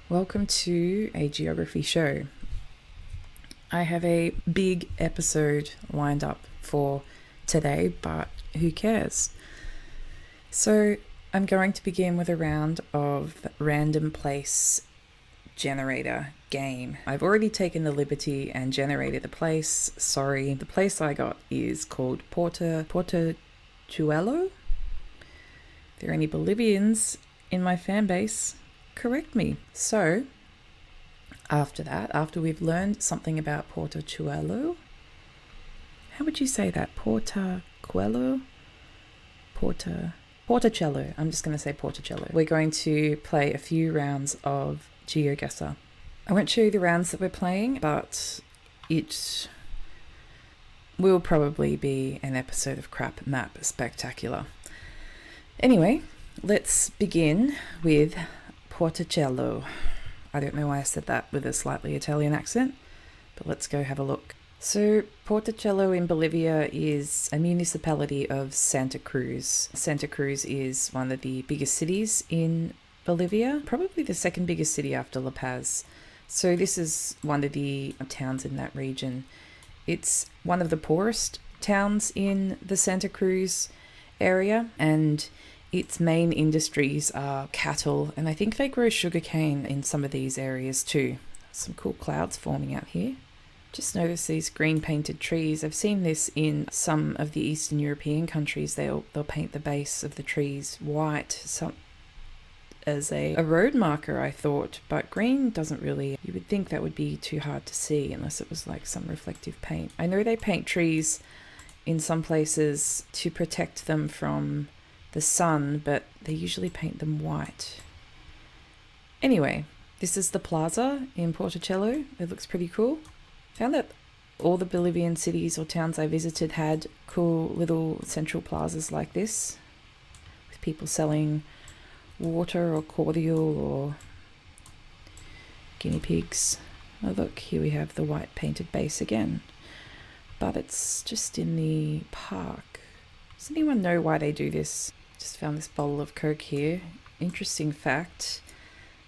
Welcome to a geography show. I have a big episode lined up for today, but who cares? So I'm going to begin with a round of random place generator game. I've already taken the liberty and generated a place. Sorry, the place I got is called Portachuelo. If there are any Bolivians in my fan base, correct me. So after we've learned something about Portachuelo, how would you say that? Portachuelo? Portacello. I'm just going to say Portacello. We're going to play a few rounds of Geoguessr. I won't show you the rounds that we're playing, but it will probably be an episode of Crap Map Spectacular. Anyway, let's begin with Portacello. I don't know why I said that with a slightly Italian accent, but let's go have a look. So Portacello in Bolivia is a municipality of Santa Cruz. Santa Cruz is one of the biggest cities in Bolivia, probably the second biggest city after La Paz. So this is one of the towns in that region. It's one of the poorest towns in the Santa Cruz area, and its main industries are cattle, and I think they grow sugarcane in some of these areas too. Some cool clouds forming out here. Just notice these green painted trees. I've seen this in some of the Eastern European countries. They'll paint the base of the trees white as a road marker, I thought, but green doesn't really, you would think that would be too hard to see unless it was like some reflective paint. I know they paint trees in some places to protect them from the sun, but they usually paint them white. Anyway, this is the plaza in Portacello. It looks pretty cool. Found that all the Bolivian cities or towns I visited had cool little central plazas like this, with people selling water or cordial or guinea pigs. Oh look, here we have the white painted base again, but it's just in the park. Does anyone know why they do this? Just found this bottle of Coke here. Interesting fact,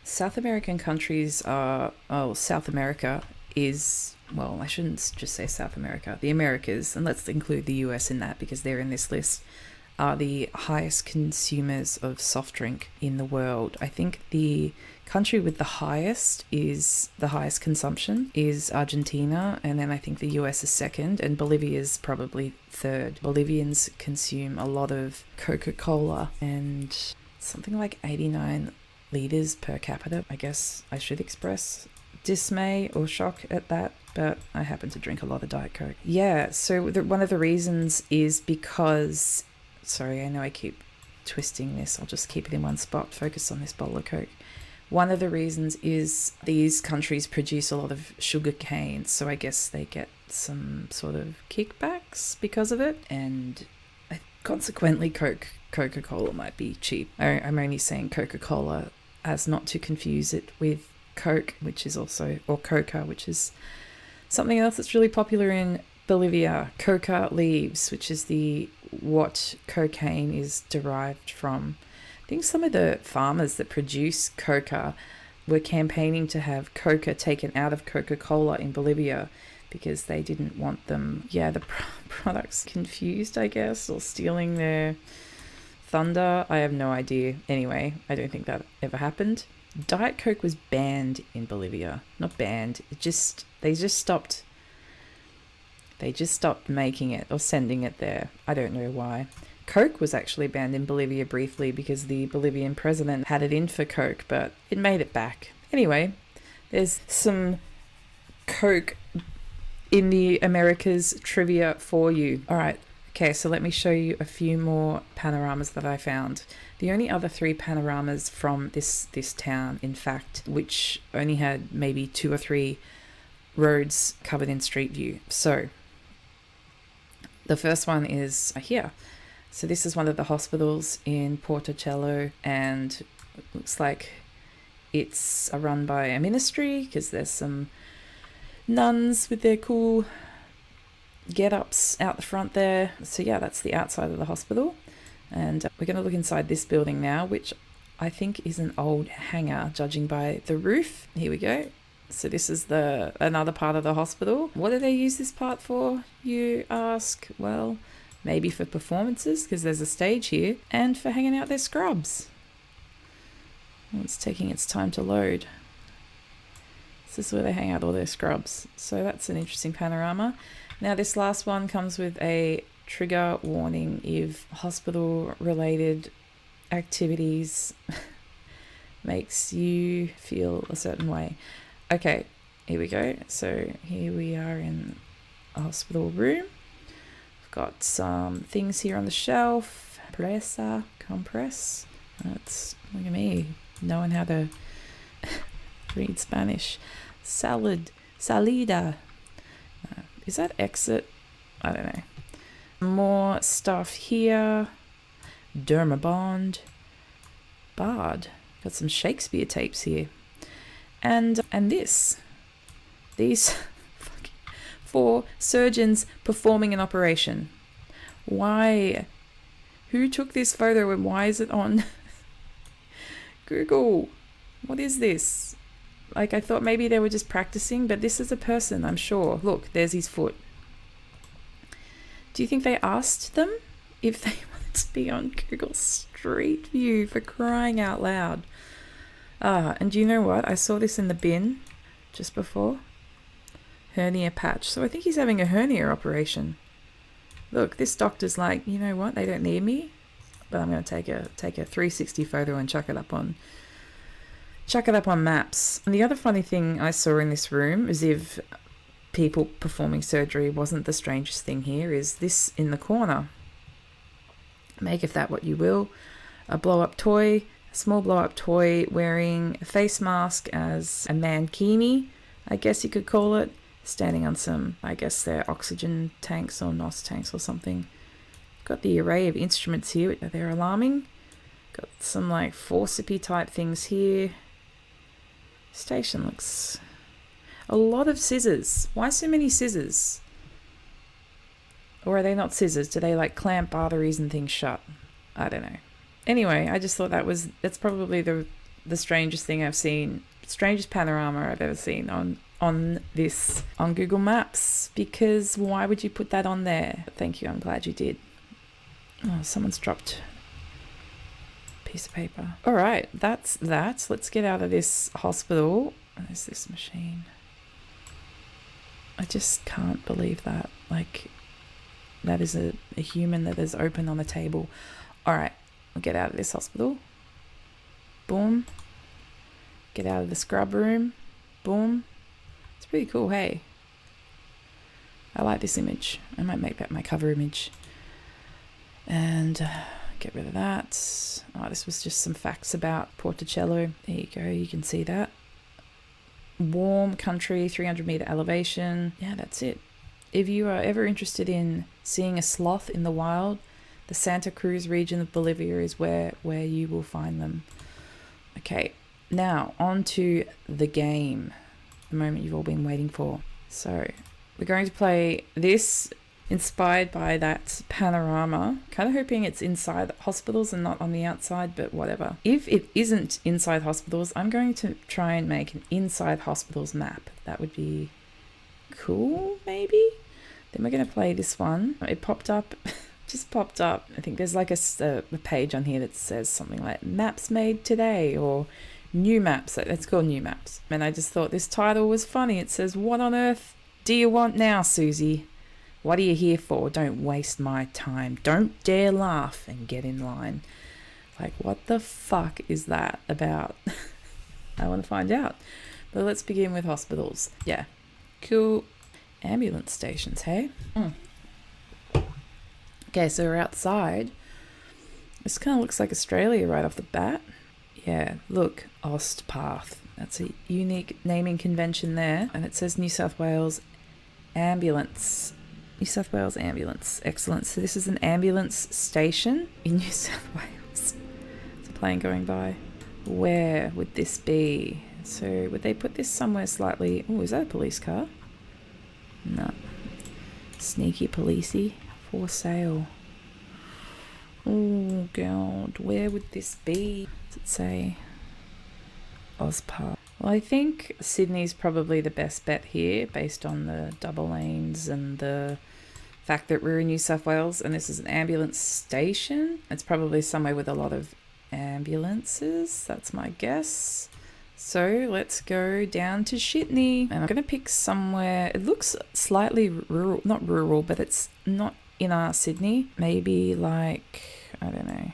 South American countries are, South America is, well, I shouldn't just say South America, the Americas, and let's include the US in that because they're in this list, are the highest consumers of soft drink in the world. I think the country with the highest consumption is Argentina, and then I think the US is second, and Bolivia is probably third. Bolivians consume a lot of Coca-Cola and something like 89 liters per capita. I guess I should express dismay or shock at that, but I happen to drink a lot of Diet Coke. Yeah, so one of the reasons is because, sorry, I know I keep twisting this. I'll just keep it in one spot, focus on this bottle of Coke. One of the reasons is these countries produce a lot of sugar cane, so I guess they get some sort of kickbacks because of it, and consequently Coca-Cola might be cheap. I'm only saying Coca-Cola as not to confuse it with Coke, which is also, or Coca, which is something else that's really popular in Bolivia. Coca leaves, which is what cocaine is derived from. I think some of the farmers that produce coca were campaigning to have coca taken out of Coca-Cola in Bolivia because they didn't want them, the products confused, I guess, or stealing their thunder. I have no idea. Anyway, I don't think that ever happened. Diet Coke was banned in Bolivia. Not banned, they just stopped making it or sending it there. I don't know why. Coke was actually banned in Bolivia briefly because the Bolivian president had it in for Coke, but it made it back. Anyway, there's some Coke in the Americas trivia for you. All right. Okay, so let me show you a few more panoramas that I found. The only other 3 panoramas from this town, in fact, which only had maybe 2 or 3 roads covered in street view. So the first one is here. So this is one of the hospitals in Portacello, and it looks like it's run by a ministry because there's some nuns with their cool get-ups out the front there. So yeah, that's the outside of the hospital. And we're going to look inside this building now, which I think is an old hangar, judging by the roof. Here we go. So this is another part of the hospital. What do they use this part for, you ask? Well, maybe for performances, because there's a stage here, and for hanging out their scrubs. Well, it's taking its time to load. This is where they hang out all their scrubs. So that's an interesting panorama. Now this last one comes with a trigger warning if hospital related activities makes you feel a certain way. Okay, here we go. So here we are in a hospital room. We've got some things here on the shelf. Compress. That's, look at me knowing how to read Spanish. Salida. Is that exit? I don't know. More stuff here. Dermabond. Bard. Got some Shakespeare tapes here. And these for surgeons performing an operation. Why? Who took this photo and why is it on Google? What is this? Like, I thought maybe they were just practicing, but this is a person, I'm sure. Look, there's his foot. Do you think they asked them if they wanted to be on Google Street View, for crying out loud? And you know what? I saw this in the bin just before. Hernia patch. So I think he's having a hernia operation. Look, this doctor's like, you know what? They don't need me, but I'm going to take a 360 photo and chuck it up on maps. And the other funny thing I saw in this room, as if people performing surgery wasn't the strangest thing here, is this in the corner. Make of that what you will. A blow-up toy, a small blow-up toy wearing a face mask as a mankini, I guess you could call it, standing on some, I guess they're oxygen tanks or NOS tanks or something. Got the array of instruments here, they're alarming. Got some like forcipy type things here. Station looks... a lot of scissors. Why so many scissors? Or are they not scissors? Do they like clamp arteries and things shut? I don't know. Anyway, I just thought that's probably the strangest thing I've seen, strangest panorama I've ever seen on Google Maps, because why would you put that on there? Thank you, I'm glad you did. Oh, someone's dropped a piece of paper. All right, that's that. Let's get out of this hospital. There's this machine. I just can't believe that. Like, that is a human that is open on the table. All right, we'll get out of this hospital. Boom. Get out of the scrub room. Boom. It's pretty cool, hey? I like this image. I might make that my cover image. And get rid of that. Oh, this was just some facts about Porticello. There you go, you can see that. Warm country, 300-meter elevation. Yeah, that's it. If you are ever interested in seeing a sloth in the wild, the Santa Cruz region of Bolivia is where you will find them. Okay, now on to the game. The moment you've all been waiting for. So, we're going to play this inspired by that panorama. Kind of hoping it's inside hospitals and not on the outside, but whatever. If it isn't inside hospitals, I'm going to try and make an inside hospitals map. That would be cool, maybe? Then we're going to play this one. It popped up, just popped up. I think there's like a page on here that says something like maps made today or new maps. It's called new maps. And I just thought this title was funny. It says, what on earth do you want now, Susie? What are you here for? Don't waste my time. Don't dare laugh and get in line. Like, what the fuck is that about? I want to find out. But let's begin with hospitals. Yeah. Cool. Ambulance stations, hey? Okay, so we're outside. This kind of looks like Australia right off the bat. Yeah, look. Ostpath. That's a unique naming convention there. And it says New South Wales Ambulance. New South Wales Ambulance. Excellent. So this is an ambulance station in New South Wales. There's a plane going by. Where would this be? So would they put this somewhere slightly... Oh, is that a police car? No. Sneaky policey. For sale. Oh, God. Where would this be? Does it say Ozpark? Well, I think Sydney's probably the best bet here based on the double lanes and the fact that we're in New South Wales and this is an ambulance station. It's probably somewhere with a lot of ambulances. That's my guess. So let's go down to Sydney. And I'm going to pick somewhere. It looks slightly rural, not rural, but it's not inner Sydney. Maybe like, I don't know.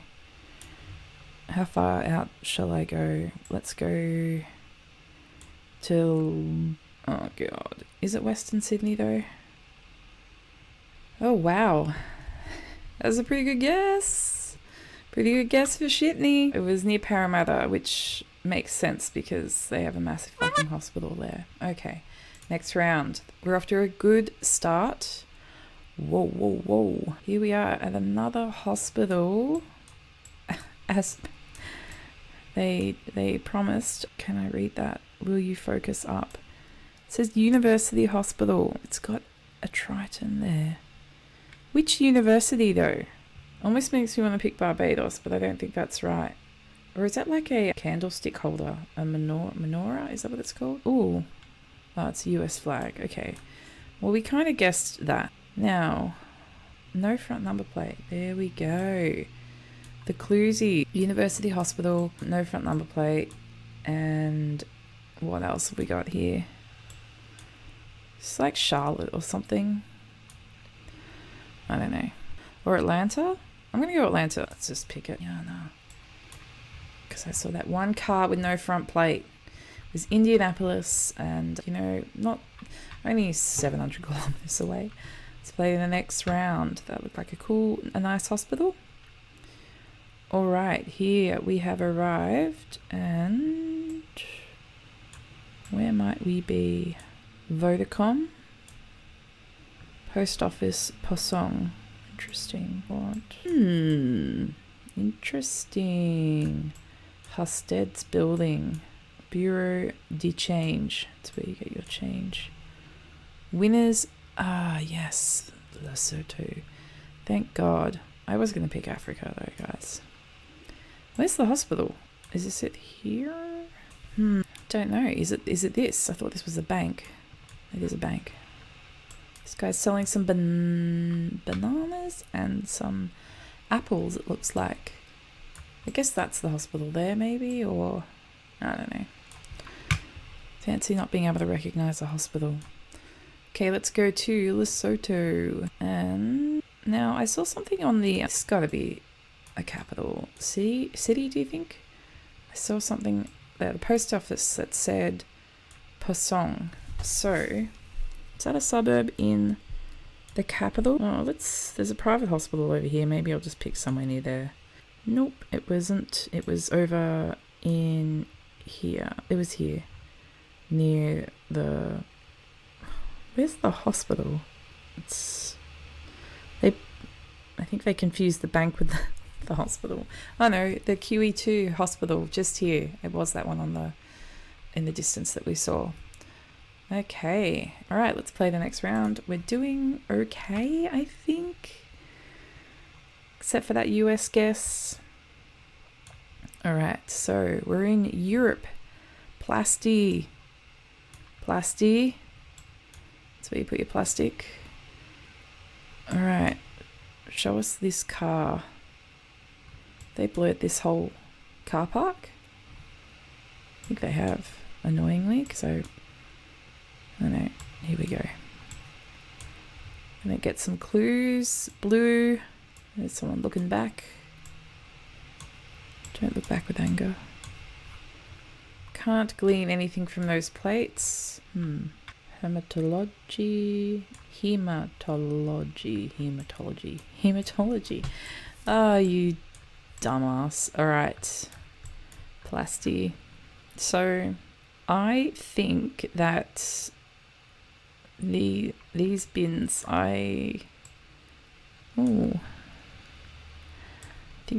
How far out shall I go? Let's go till, oh God. Is it Western Sydney though? Oh wow. That's a pretty good guess. Pretty good guess for Sydney. It was near Parramatta, which makes sense because they have a massive fucking hospital there. Okay, next round. We're off to a good start. Whoa, whoa, whoa. Here we are at another hospital. As they promised. Can I read that? Will you focus up? It says University Hospital. It's got a Triton there. Which university though? Almost makes me want to pick Barbados, but I don't think that's right. Or is that like a candlestick holder? A menorah? Is that what it's called? Ooh. Oh, it's a US flag. Okay. Well, we kind of guessed that. Now, no front number plate. There we go. The Cluesy University Hospital, no front number plate. And what else have we got here? It's like Charlotte or something. I don't know. Or Atlanta? I'm going to go Atlanta. Let's just pick it. Yeah, no. Because I saw that one car with no front plate. It was Indianapolis and, you know, not only 700 kilometers away. Let's play the next round. That looked like a nice hospital. All right, here we have arrived and where might we be? Vodacom. Post office Posong. Interesting. What? Interesting. Husted's building. Bureau de Change. That's where you get your change. Winners. Ah, yes. Lesotho. Thank God. I was going to pick Africa though, guys. Where's the hospital? Is this it here? Don't know. Is it this? I thought this was a bank. It is a bank. This guy's selling some bananas and some apples, it looks like. I guess that's the hospital there, maybe, or I don't know. Fancy not being able to recognize a hospital. Okay, let's go to Lesotho. And now I saw something on the... It's got to be a capital city, do you think? I saw something at the post office that said Posong. So, is that a suburb in the capital? Oh, there's a private hospital over here. Maybe I'll just pick somewhere near there. Nope, it wasn't. It was over in here. It was here. Near the... Where's the hospital? I think they confused the bank with the hospital. Oh no, the QE2 hospital just here. It was that one in the distance that we saw. Okay, all right, let's play the next round. We're doing okay, I think, except for that US guess. All right, so we're in Europe. Plasty. That's where you put your plastic. All right, show us this car. They blurred this whole car park. I think they have, annoyingly, because I don't know. Here we go. Gonna get some clues. Blue. There's someone looking back. Don't look back with anger. Can't glean anything from those plates. Hematology. Oh, you dumbass. Alright. Plasty. So, I think that these bins, I think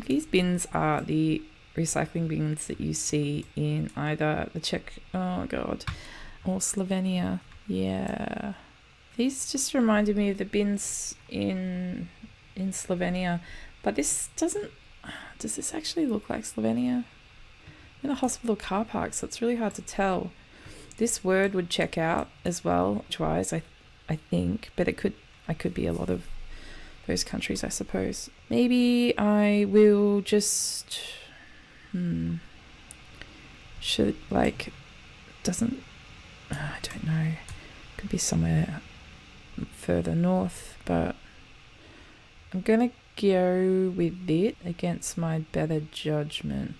these bins are the recycling bins that you see in either the Czech, or Slovenia. Yeah. These just reminded me of the bins in Slovenia, but this does this actually look like Slovenia? in a hospital car park, so it's really hard to tell. This word would check out as well, twice, I think, but I could be a lot of those countries, I suppose. Maybe I will just should, like, doesn't, I don't know, could be somewhere further north, but I'm gonna go with it against my better judgment.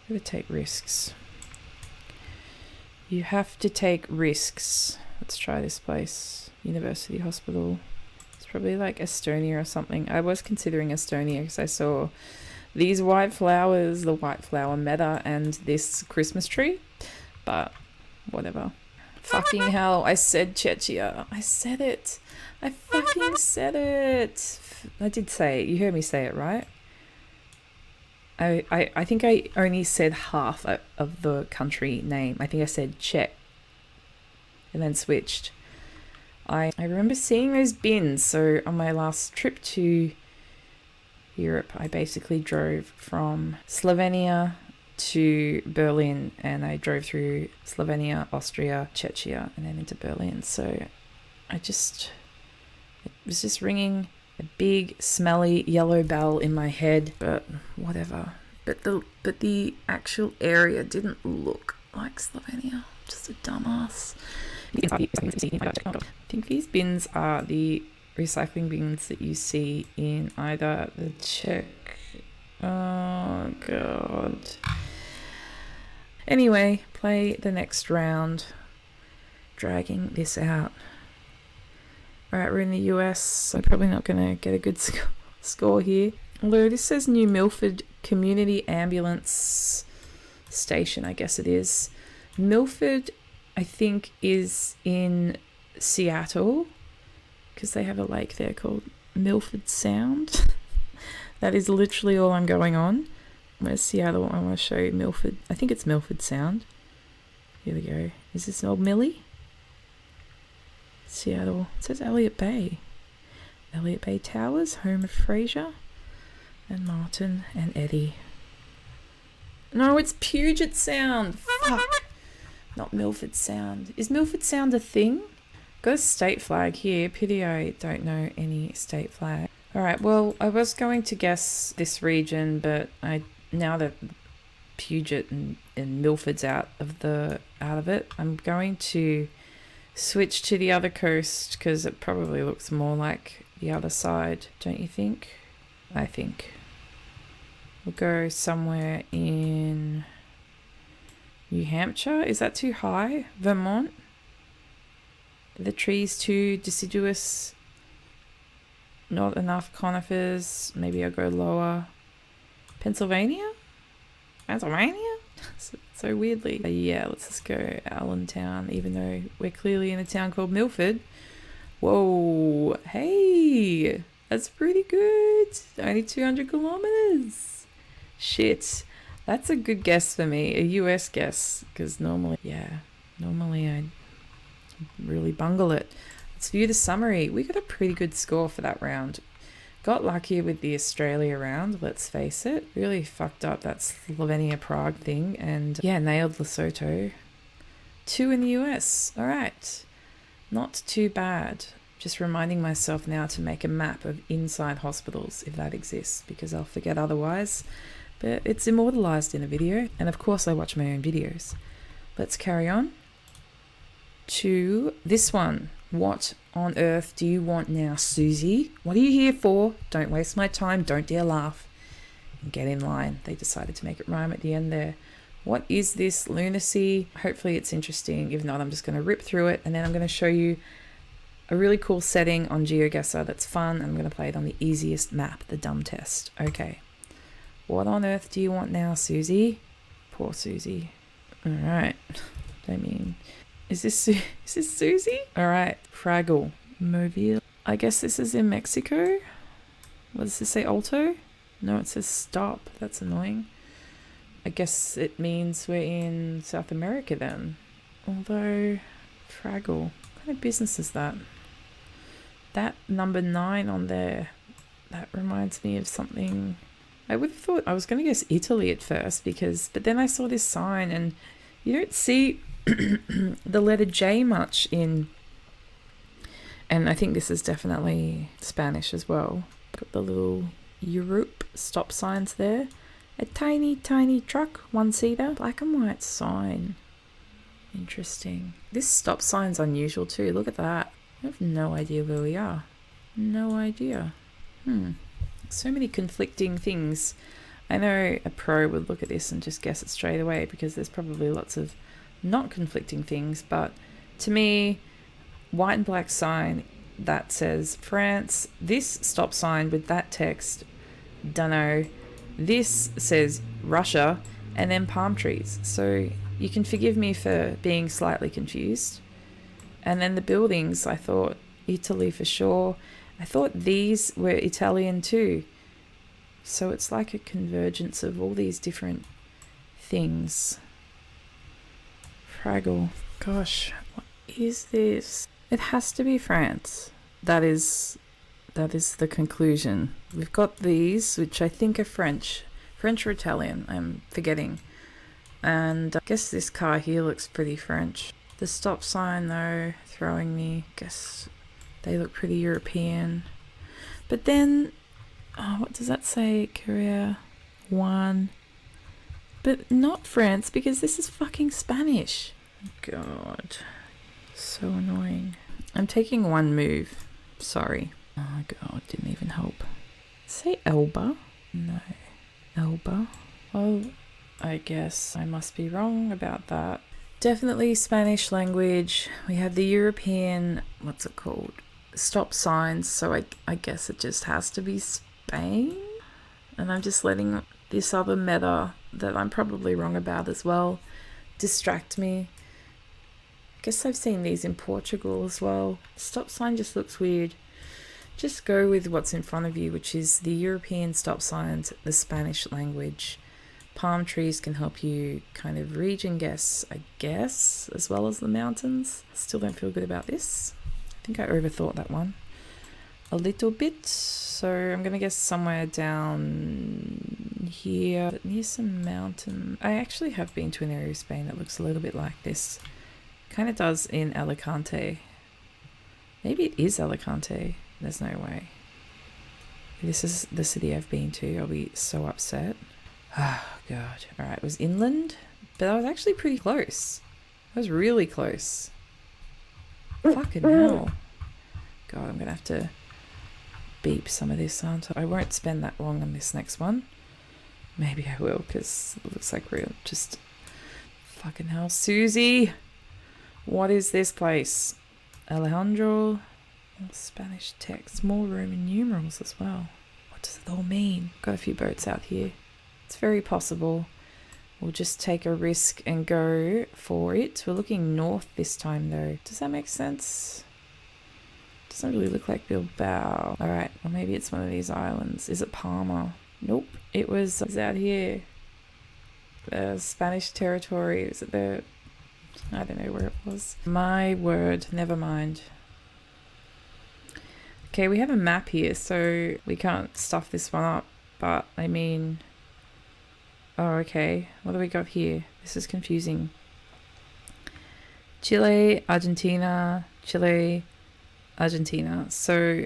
I'm gonna take risks. You have to take risks. Let's try this place. University Hospital. It's probably like Estonia or something. I was considering Estonia because I saw these white flowers, the white flower meadow, and this Christmas tree. But whatever. Fucking hell, I said Czechia. I said it. I fucking said it. I did say it. You heard me say it, right? I think I only said half of the country name. I think I said Czech and then switched. I remember seeing those bins. So on my last trip to Europe, I basically drove from Slovenia to Berlin, and I drove through Slovenia, Austria, Czechia, and then into Berlin. So it was just ringing a big smelly yellow bell in my head, but whatever. But the actual area didn't look like Slovenia. Just a dumbass. I think these bins are the recycling bins that you see in either the Czech. Oh god. Anyway, play the next round. Dragging this out. Alright, we're in the US, so I'm probably not going to get a good score here. Although this says New Milford Community Ambulance Station, I guess it is. Milford, I think, is in Seattle, because they have a lake there called Milford Sound. That is literally all I'm going on. Where's Seattle? I want to show you Milford. I think it's Milford Sound. Here we go. Is this Old Millie? Seattle. It says Elliott Bay. Elliott Bay Towers, home of Fraser and Martin and Eddie. No, it's Puget Sound. Fuck. Not Milford Sound. Is Milford Sound a thing? Got a state flag here. Pity I don't know any state flag. Alright, well, I was going to guess this region, but now that Puget and Milford's out of it, I'm going to switch to the other coast because it probably looks more like the other side, don't you think? I think. We'll go somewhere in New Hampshire. Is that too high? Vermont? The trees too deciduous. Not enough conifers. Maybe I'll go lower. Pennsylvania? So weirdly. Yeah, let's just go Allentown, even though we're clearly in a town called Milford. Whoa. Hey, that's pretty good. Only 200 kilometers. Shit. That's a good guess for me. A US guess. Because normally I really bungle it. Let's view the summary. We got a pretty good score for that round. Got lucky with the Australia round, let's face it. Really fucked up that Slovenia-Prague thing, and yeah, nailed Lesotho. 2 in the US. Alright. Not too bad. Just reminding myself now to make a map of inside hospitals, if that exists, because I'll forget otherwise. But it's immortalized in a video, and of course I watch my own videos. Let's carry on to this one. What on earth do you want now, Susie? What are you here for? Don't waste my time. Don't dare laugh. And get in line. They decided to make it rhyme at the end there. What is this lunacy? Hopefully it's interesting. If not, I'm just going to rip through it, and then I'm going to show you a really cool setting on Geoguessr that's fun, and I'm going to play it on the easiest map, the dumb test. Okay. What on earth do you want now, Susie? Poor Susie. All right. Is this Susie? All right. Fraggle. Mobile. I guess this is in Mexico. What does this say? Alto? No, it says stop. That's annoying. I guess it means we're in South America then. Although, Fraggle. What kind of business is that? That number 9 on there. That reminds me of something. I would have thought I was going to guess Italy at first but then I saw this sign and you don't see the letter J much in, and I think this is definitely Spanish as well. Got the little Europe stop signs there. A tiny, tiny truck, one-seater, black and white sign. Interesting. This stop sign's unusual too. Look at that. I have no idea where we are. No idea. So many conflicting things. I know a pro would look at this and just guess it straight away because there's probably lots of not conflicting things, but to me, white and black sign that says France, this stop sign with that text, dunno, this says Russia, and then palm trees. So you can forgive me for being slightly confused. And then the buildings, I thought Italy for sure. I thought these were Italian too. So it's like a convergence of all these different things. Fraggle. Gosh, what is this? It has to be France. That is the conclusion. We've got these, which I think are French or Italian, I'm forgetting. And I guess this car here looks pretty French. The stop sign though, throwing me, guess they look pretty European. But then, what does that say? Korea, 1. But not France, because this is fucking Spanish. God, so annoying. I'm taking one move. Sorry. Oh God, didn't even help. Say Elba? No. Elba? Oh, I guess I must be wrong about that. Definitely Spanish language. We have the European, what's it called? Stop signs. So I guess it just has to be Spain. And I'm just letting this other meta that I'm probably wrong about as well distract me. I guess I've seen these in Portugal as well. Stop sign just looks weird. Just go with what's in front of you, which is the European stop signs, the Spanish language. Palm trees can help you kind of region guess, I guess, as well as the mountains. Still don't feel good about this. I think I overthought that one a little bit. So I'm going to guess somewhere down here, near some mountain. I actually have been to an area of Spain that looks a little bit like this. Kind of does in Alicante. Maybe it is Alicante. There's no way. This is the city I've been to. I'll be so upset. Oh, God. All right, it was inland, but I was actually pretty close. I was really close. Fucking hell. God, I'm going to have to beep some of this, aren't I? I won't spend that long on this next one. Maybe I will, because it looks like we're just... Fucking hell. Susie! What is this place? Alejandro... Spanish text, more Roman numerals as well. What does it all mean? Got a few boats out here. It's very possible. We'll just take a risk and go for it. We're looking north this time though. Does that make sense? Doesn't really look like Bilbao. Alright, well maybe it's one of these islands. Is it Palma? Nope. It was out here. The Spanish territory. Is it the... I don't know where it was. My word. Never mind. Okay, we have a map here, so we can't stuff this one up, but I mean... Oh, okay. What do we got here? This is confusing. Chile, Argentina, Chile, Argentina. So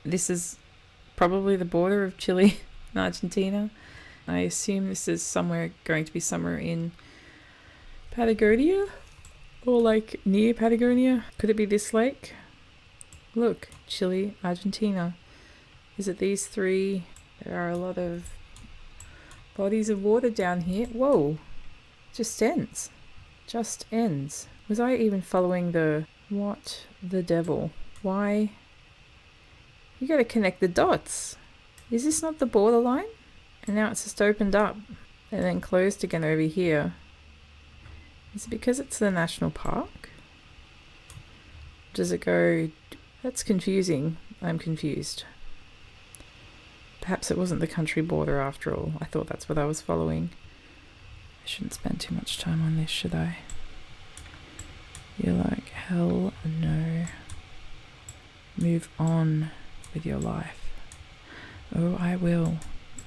this is probably the border of Chile and Argentina. I assume this is going to be somewhere in Patagonia? Or like near Patagonia? Could it be this lake? Look, Chile, Argentina. Is it these three? There are a lot of bodies of water down here. Whoa, just ends. Just ends. Was I even following the... What the devil? Why? You gotta connect the dots. Is this not the borderline? And now it's just opened up and then closed again over here. Is it because it's the national park? Does it go... That's confusing. I'm confused. Perhaps it wasn't the country border after all. I thought that's what I was following. I shouldn't spend too much time on this, should I? You're like, hell no. Move on with your life. Oh, I will.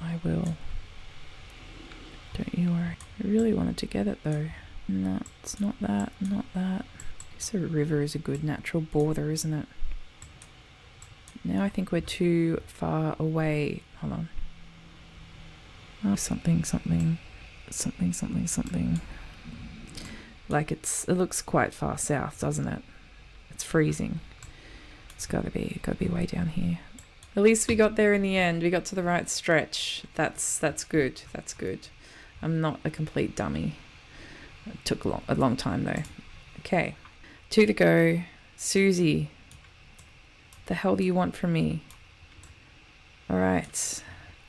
I will. Don't you worry. I really wanted to get it though. No, it's not that, not that. I guess a river is a good natural border, isn't it? Now I think we're too far away. Hold on. Oh, something. Like it looks quite far south, doesn't it? It's freezing. It's gotta be way down here. At least we got there in the end. We got to the right stretch. That's good. That's good. I'm not a complete dummy. It took a long time though. Okay. 2 to go. Susie. The hell do you want from me? Alright.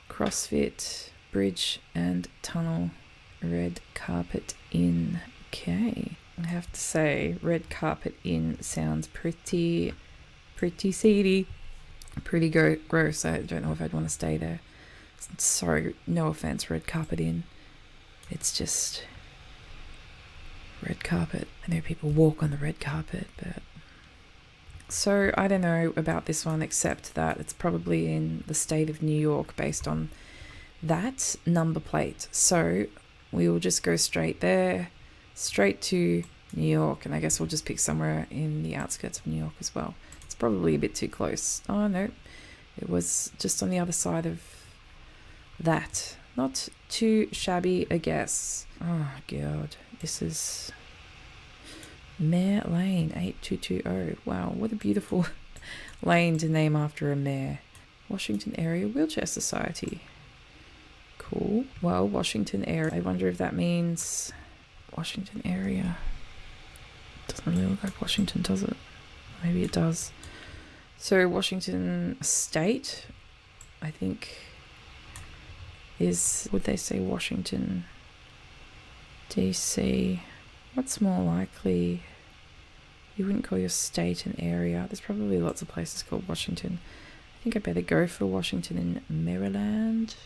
CrossFit, bridge and tunnel, red carpet in. Okay. I have to say, red carpet in sounds pretty seedy. Pretty gross. I don't know if I'd want to stay there. Sorry, no offense, red carpet in. It's just red carpet. I know people walk on the red carpet, but... So I don't know about this one except that it's probably in the state of New York based on that number plate. So we will just go straight there, straight to New York, and I guess we'll just pick somewhere in the outskirts of New York as well. It's probably a bit too close. Oh no, it was just on the other side of that. Not too shabby a guess. Oh god, this is Mare Lane 8220. Wow, what a beautiful lane to name after a mare. Washington Area Wheelchair Society. Cool. Well, Washington Area. I wonder if that means Washington Area. Doesn't really look like Washington, does it? Maybe it does. So Washington State, I think, is, would they say Washington DC? What's more likely? You wouldn't call your state an area. There's probably lots of places called Washington. I think I better go for Washington in Maryland.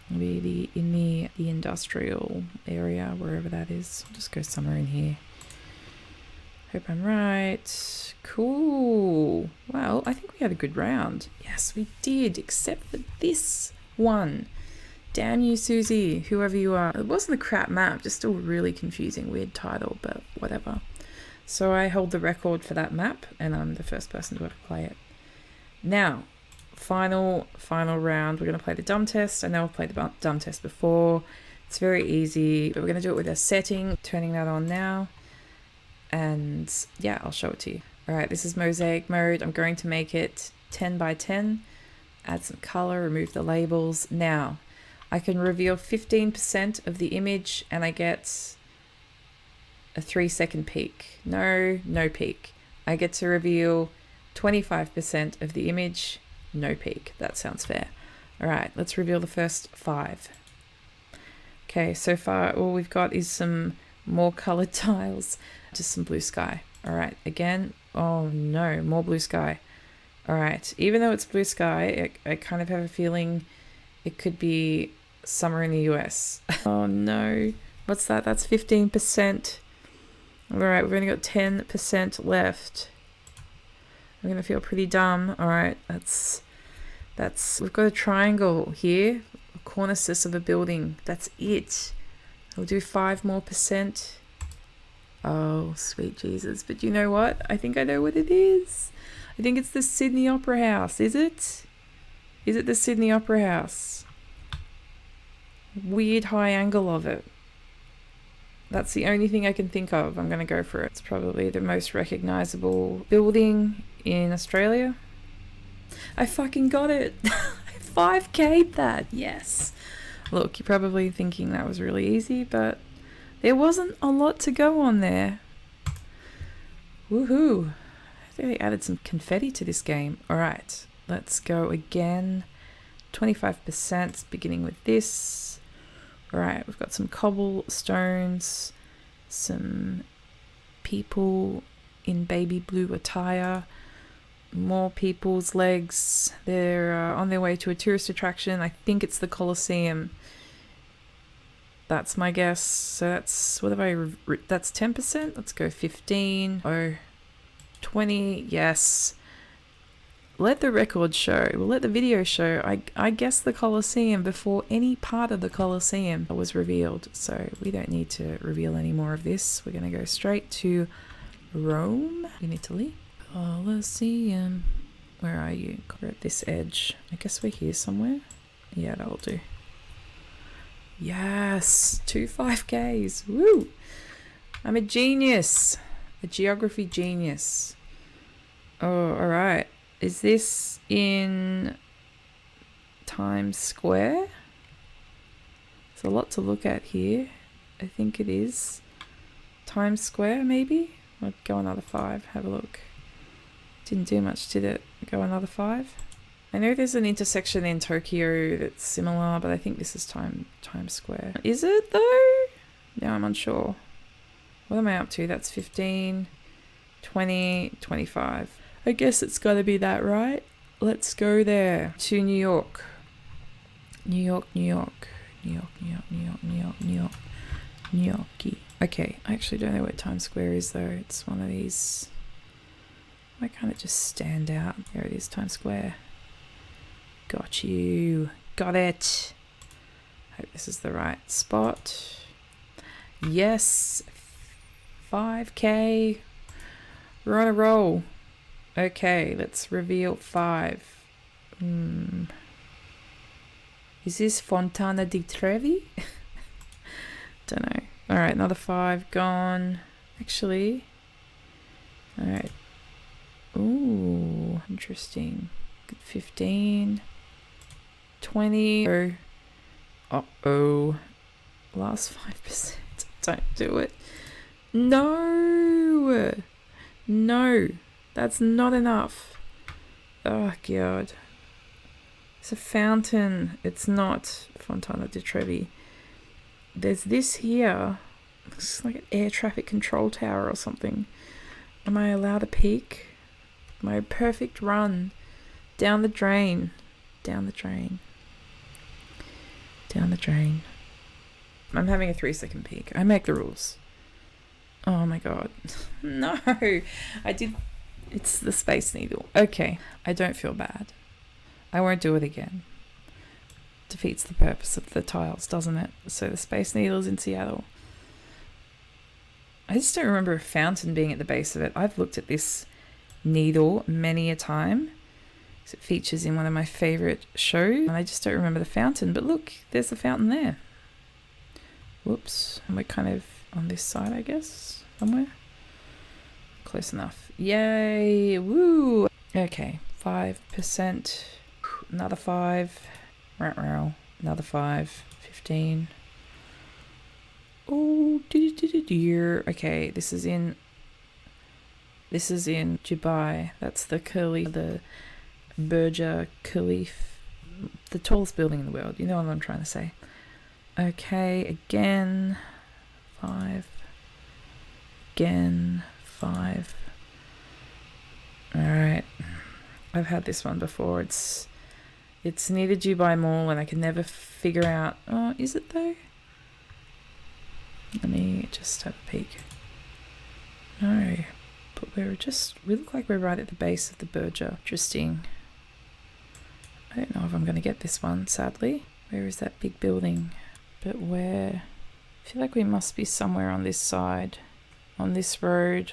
Maybe in the industrial area, wherever that is. I'll just go somewhere in here. Hope I'm right. Cool. Well, I think we had a good round. Yes, we did, except for this one. Damn you, Susie, whoever you are. It wasn't a crap map, just still really confusing, weird title, but whatever. So I hold the record for that map, and I'm the first person to ever play it. Now, final round. We're going to play the dumb test. I know I've played the dumb test before. It's very easy, but we're going to do it with a setting. Turning that on now. And yeah, I'll show it to you. All right, this is mosaic mode. I'm going to make it 10 by 10. Add some color, remove the labels. Now, I can reveal 15% of the image and I get a 3-second peek. No peek. I get to reveal 25% of the image, no peek. That sounds fair. All right, let's reveal the first 5. Okay, so far all we've got is some more colored tiles, just some blue sky. All right, again, oh no, more blue sky. All right, even though it's blue sky, I kind of have a feeling it could be somewhere in the US. Oh no, what's that? That's 15%. All right, we've only got 10% left. I'm gonna feel pretty dumb. All right, that's we've got a triangle here, a cornice of a building. That's it. We'll do 5% more. Oh, sweet Jesus. But you know what? I think I know what it is. I think it's the Sydney Opera House. Is it? Is it the Sydney Opera House? Weird high angle of it. That's the only thing I can think of. I'm going to go for it. It's probably the most recognizable building in Australia. I fucking got it. 5K'd that. Yes. Look, you're probably thinking that was really easy, but there wasn't a lot to go on there. Woohoo. I think they added some confetti to this game. All right, let's go again. 25%, beginning with this. All right, we've got some cobblestones, some people in baby blue attire, more people's legs. They're on their way to a tourist attraction. I think it's the Colosseum. That's my guess. So that's, what have I, that's 10%. Let's go 15. Oh, 20. Yes. let the record show, we'll let the video show, I guessed the Colosseum before any part of the Colosseum was revealed. So we don't need to reveal any more of this. We're going to go straight to Rome in Italy. Colosseum. Where are you? We're at this edge. I guess we're here somewhere. Yeah, that'll do. Yes! 2 5Ks. Woo! I'm a genius. A geography genius. Oh, alright. Is this in Times Square? There's a lot to look at here. I think it is. Times Square, maybe? I'll go another 5. Have a look. Didn't do much, did it? Go another 5. I know there's an intersection in Tokyo that's similar, but I think this is Times Square. Is it though? Now I'm unsure. What am I up to? That's 15, 20, 25. I guess it's got to be that, right? Let's go there. To New York. New York, New York. New York, New York, New York, New York, New York. New Yorkie. Okay, I actually don't know where Times Square is though. It's one of these... Why can't it just stand out? There it is, Times Square. Got you. Got it. Hope this is the right spot. Yes. 5K. We're on a roll. Okay, let's reveal 5. Is this Fontana di Trevi? Don't know. Alright, another 5 gone. Actually. Alright. Ooh, interesting. Good 15. 20. Uh-oh. Last 5%. Don't do it. No! No! That's not enough. Oh, God. It's a fountain. It's not Fontana di Trevi. There's this here. Looks like an air traffic control tower or something. Am I allowed a peek? My perfect run. Down the drain. Down the drain. Down the drain. I'm having a 3-second peek. I make the rules. Oh my god. No! I did... It's the Space Needle. Okay. I don't feel bad. I won't do it again. Defeats the purpose of the tiles, doesn't it? So the Space Needle's in Seattle. I just don't remember a fountain being at the base of it. I've looked at this needle many a time. It features in one of my favorite shows. And I just don't remember the fountain. But look, there's the fountain there. Whoops. And we're kind of on this side, I guess. Somewhere. Close enough. Yay. Woo. Okay. 5%. Another 5. Another 5. 15. Oh, dear. Okay, this is in Dubai. That's the Burj Khalifa, the tallest building in the world. You know what I'm trying to say. Okay, again 5. Again 5. All right. I've had this one before. It's near the Dubai Mall, and I can never figure out. Oh, is it though? Let me just have a peek. No, but we look like we're right at the base of the Burj. Interesting. I don't know if I'm going to get this one, sadly. Where is that big building? But where? I feel like we must be somewhere on this side, on this road.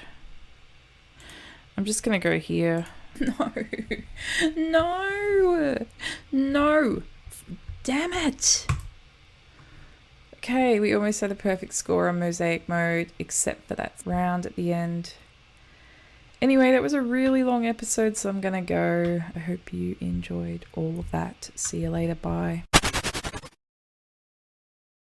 I'm just going to go here. No, no, no, damn it. Okay, we almost had a perfect score on mosaic mode, except for that round at the end. Anyway, that was a really long episode, so I'm gonna go. I hope you enjoyed all of that. See you later, bye.